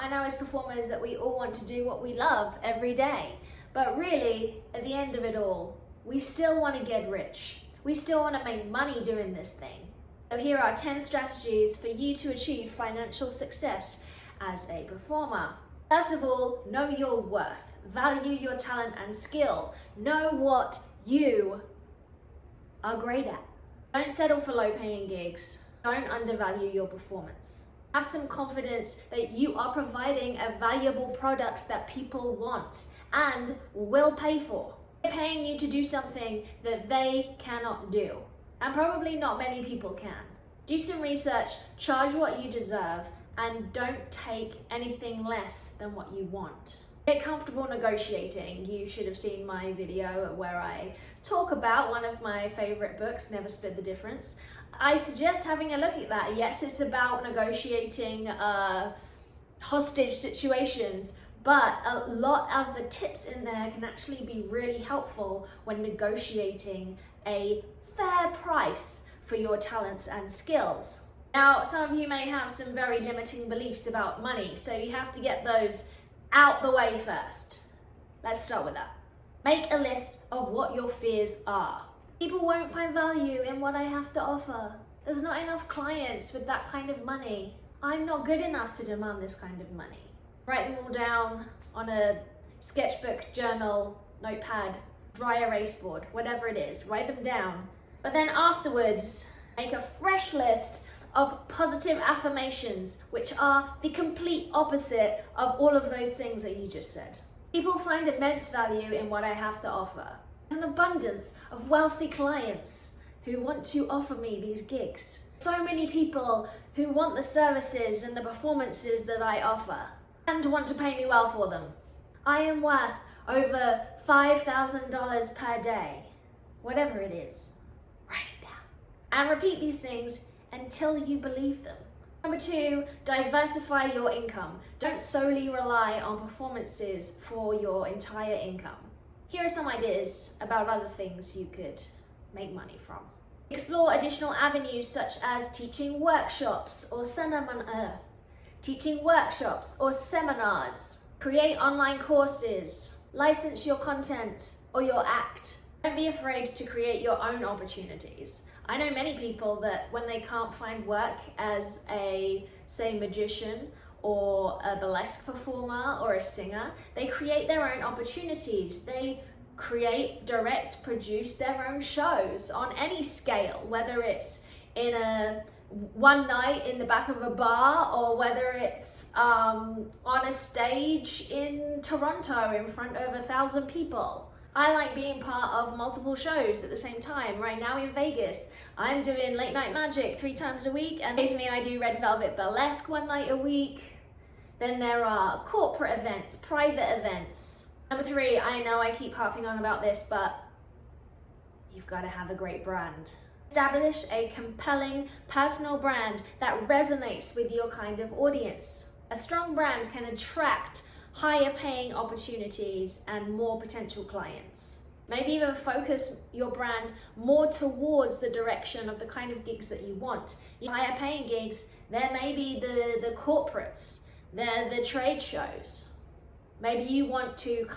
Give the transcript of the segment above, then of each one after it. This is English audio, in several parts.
I know as performers that we all want to do what we love every day, but really, at the end of it all, we still want to get rich. We still want to make money doing this thing. So here are 10 strategies for you to achieve financial success as a performer. First of all, know your worth. Value your talent and skill. Know what you are great at. Don't settle for low-paying gigs. Don't undervalue your performance. Have some confidence that you are providing a valuable product that people want and will pay for. They're paying you to do something that they cannot do, and probably not many people can. Do some research, charge what you deserve, and don't take anything less than what you want. Get comfortable negotiating. You should have seen my video where I talk about one of my favorite books, Never Split the Difference. I suggest having a look at that. Yes, it's about negotiating hostage situations, but a lot of the tips in there can actually be really helpful when negotiating a fair price for your talents and skills. Now, some of you may have some very limiting beliefs about money, so you have to get those out the way first. Let's start with that. Make a list of what your fears are. People won't find value in what I have to offer. There's not enough clients with that kind of money. I'm not good enough to demand this kind of money. Write them all down on a sketchbook, journal, notepad, dry erase board, whatever it is. Write them down. But then afterwards, make a fresh list of positive affirmations, which are the complete opposite of all of those things that you just said. People find immense value in what I have to offer. There's an abundance of wealthy clients who want to offer me these gigs. So many people who want the services and the performances that I offer and want to pay me well for them. I am worth over $5,000 per day, whatever it is. Write it down and repeat these things until you believe them. Number 2, diversify your income. Don't solely rely on performances for your entire income. Here are some ideas about other things you could make money from. Explore additional avenues such as teaching workshops or seminars. Create online courses. License your content or your act. Don't be afraid to create your own opportunities. I know many people that when they can't find work as a, say, magician or a burlesque performer or a singer, they create their own opportunities. They create, direct, produce their own shows on any scale, whether it's in one night in the back of a bar or whether it's on a stage in Toronto in front of 1,000 people. I like being part of multiple shows at the same time. Right now in Vegas, I'm doing Late Night Magic 3 times a week, and occasionally I do Red Velvet Burlesque 1 night a week. Then there are corporate events, private events. Number 3, I know I keep harping on about this, but you've got to have a great brand. Establish a compelling personal brand that resonates with your kind of audience. A strong brand can attract higher paying opportunities and more potential clients. Maybe even focus your brand more towards the direction of the kind of gigs that you want. Your higher paying gigs, there may be the corporates, they're the trade shows. Maybe you want to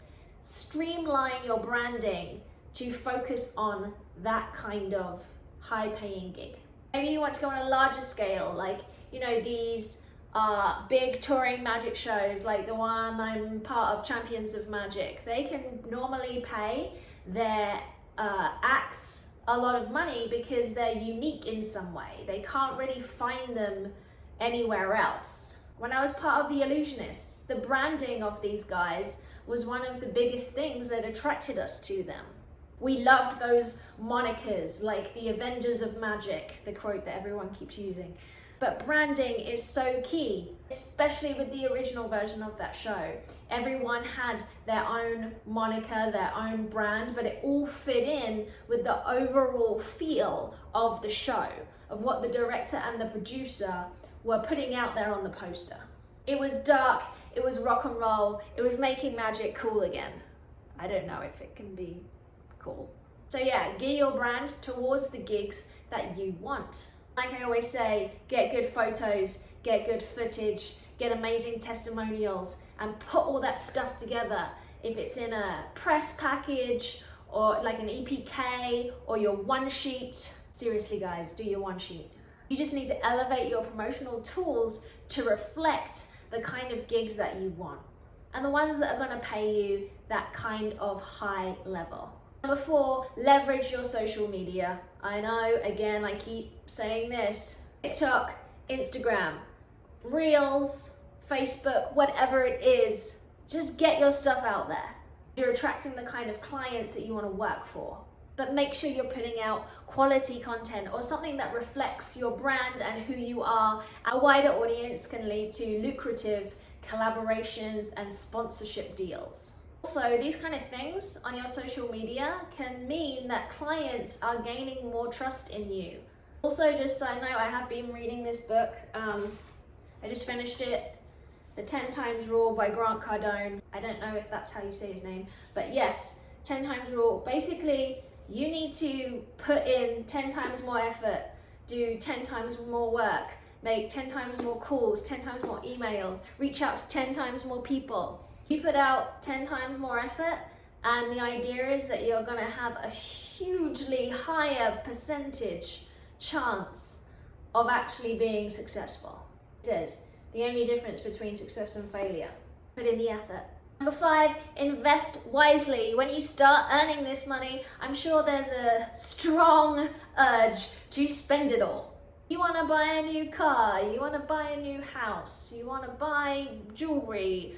streamline your branding to focus on that kind of high paying gig. Maybe you want to go on a larger scale, like, these big touring magic shows like the one I'm part of, Champions of Magic. They can normally pay their acts a lot of money because they're unique in some way. They can't really find them anywhere else. When I was part of the Illusionists, the branding of these guys was one of the biggest things that attracted us to them. We loved those monikers like the Avengers of Magic, the quote that everyone keeps using. But branding is so key, especially with the original version of that show. Everyone had their own moniker, their own brand, but it all fit in with the overall feel of the show, of what the director and the producer were putting out there on the poster. It was dark, it was rock and roll, it was making magic cool again. I don't know if it can be cool. So yeah, gear your brand towards the gigs that you want. Like I always say, get good photos, get good footage, get amazing testimonials, and put all that stuff together. If it's in a press package or like an EPK or your one sheet, seriously guys, do your one sheet. You just need to elevate your promotional tools to reflect the kind of gigs that you want and the ones that are going to pay you that kind of high level. Number 4, leverage your social media. I know, again, I keep saying this. TikTok, Instagram, Reels, Facebook, whatever it is, just get your stuff out there. You're attracting the kind of clients that you want to work for. But make sure you're putting out quality content or something that reflects your brand and who you are. A wider audience can lead to lucrative collaborations and sponsorship deals. Also, these kind of things on your social media can mean that clients are gaining more trust in you. Also, just so I know, I have been reading this book. I just finished it, The 10 Times Rule by Grant Cardone. I don't know if that's how you say his name, but yes, 10 Times Rule. Basically, you need to put in 10 times more effort, do 10 times more work, make 10 times more calls, 10 times more emails, reach out to 10 times more people. You put out 10 times more effort, and the idea is that you're going to have a hugely higher percentage chance of actually being successful. It says the only difference between success and failure. Put in the effort. Number 5, invest wisely. When you start earning this money, I'm sure there's a strong urge to spend it all. You want to buy a new car, you want to buy a new house, you want to buy jewelry,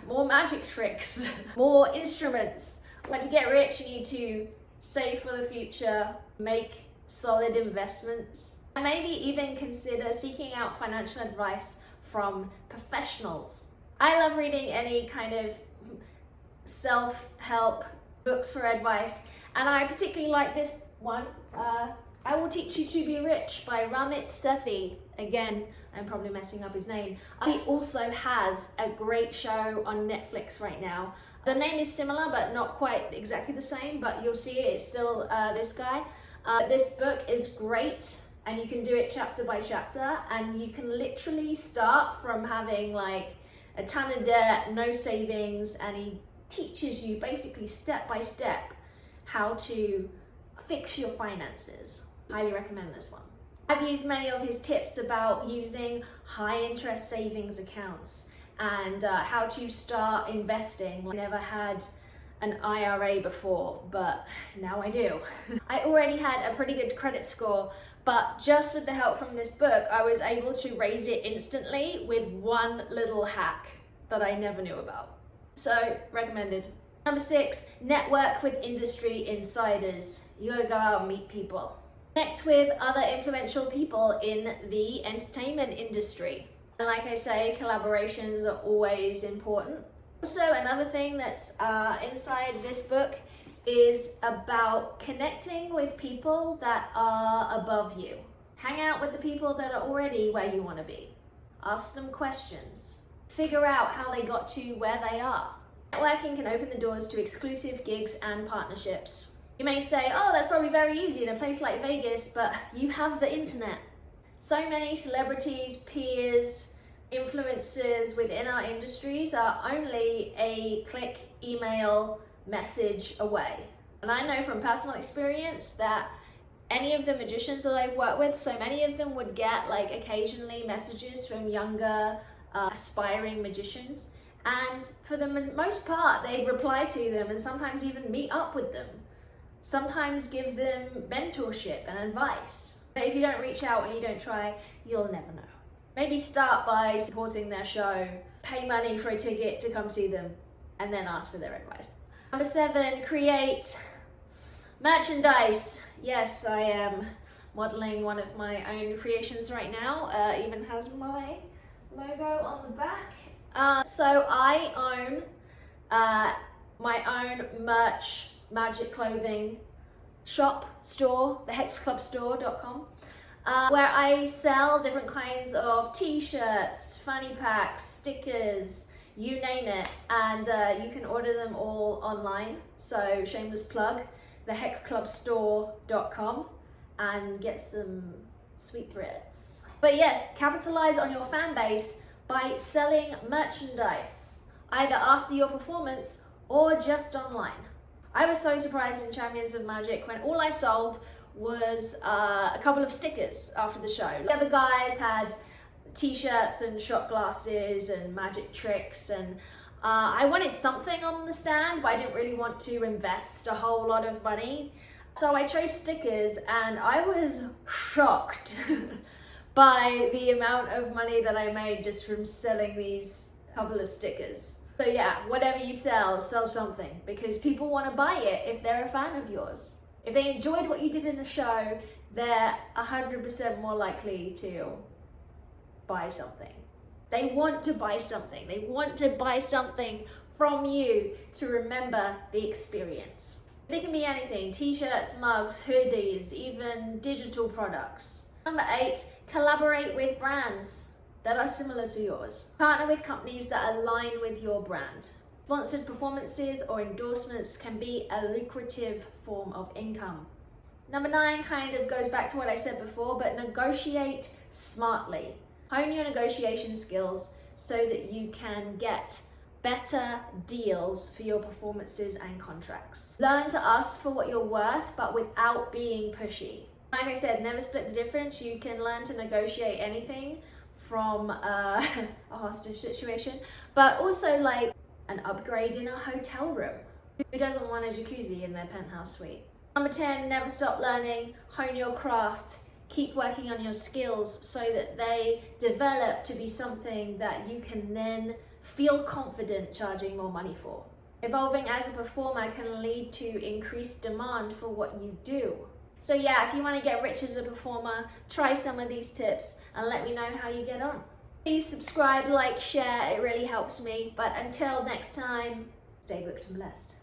more magic tricks, more instruments. But to get rich, you need to save for the future, make solid investments, and maybe even consider seeking out financial advice from professionals. I love reading any kind of self-help books for advice, and I particularly like this one, I Will Teach You to Be Rich by Ramit Sethi. Again, I'm probably messing up his name. He also has a great show on Netflix right now. The name is similar, but not quite exactly the same, but you'll see it, it's still this guy. This book is great, and you can do it chapter by chapter, and you can literally start from having like a ton of debt, no savings, and he teaches you basically step by step how to fix your finances. Highly recommend this one. I've used many of his tips about using high interest savings accounts and how to start investing. I never had an IRA before, but now I do. I already had a pretty good credit score, but just with the help from this book, I was able to raise it instantly with one little hack that I never knew about. So, recommended. Number 6, network with industry insiders. You gotta go out and meet people. Connect with other influential people in the entertainment industry. And like I say, collaborations are always important. Also, another thing that's inside this book is about connecting with people that are above you. Hang out with the people that are already where you want to be. Ask them questions. Figure out how they got to where they are. Networking can open the doors to exclusive gigs and partnerships. You may say, oh, that's probably very easy in a place like Vegas, but you have the internet. So many celebrities, peers, influencers within our industries are only a click, email, message away. And I know from personal experience that any of the magicians that I've worked with, so many of them would get like occasionally messages from younger aspiring magicians. And for the most part, they'd reply to them and sometimes even meet up with them. Sometimes give them mentorship and advice. But if you don't reach out and you don't try, you'll never know. Maybe start by supporting their show, pay money for a ticket to come see them, and then ask for their advice. Number 7, create merchandise. Yes, I am modeling one of my own creations right now. Even has my logo on the back. So I own my own merch, magic clothing shop, store, thehexclubstore.com, where I sell different kinds of t-shirts, fanny packs, stickers, you name it, and you can order them all online. So shameless plug, thehexclubstore.com, and get some Sweet threads. But yes, capitalize on your fan base by selling merchandise, either after your performance or just online. I was so surprised in Champions of Magic when all I sold was a couple of stickers after the show. The other guys had t-shirts and shot glasses and magic tricks, and I wanted something on the stand, but I didn't really want to invest a whole lot of money. So I chose stickers, and I was shocked by the amount of money that I made just from selling these couple of stickers. So yeah, whatever you sell something, because people want to buy it if they're a fan of yours. If they enjoyed what you did in the show, they're 100% more likely to buy something. They want to buy something. They want to buy something from you to remember the experience. It can be anything: t-shirts, mugs, hoodies, even digital products. Number 8, collaborate with brands that are similar to yours. Partner with companies that align with your brand. Sponsored performances or endorsements can be a lucrative form of income. Number 9 kind of goes back to what I said before, but negotiate smartly. Hone your negotiation skills so that you can get better deals for your performances and contracts. Learn to ask for what you're worth, but without being pushy. Like I said, never split the difference. You can learn to negotiate anything from a hostage situation, but also like an upgrade in a hotel room. Who doesn't want a jacuzzi in their penthouse suite? Number 10, never stop learning. Hone your craft. Keep working on your skills so that they develop to be something that you can then feel confident charging more money for. Evolving as a performer can lead to increased demand for what you do. So yeah, if you want to get rich as a performer, try some of these tips and let me know how you get on. Please subscribe, like, share, it really helps me. But until next time, stay booked and blessed.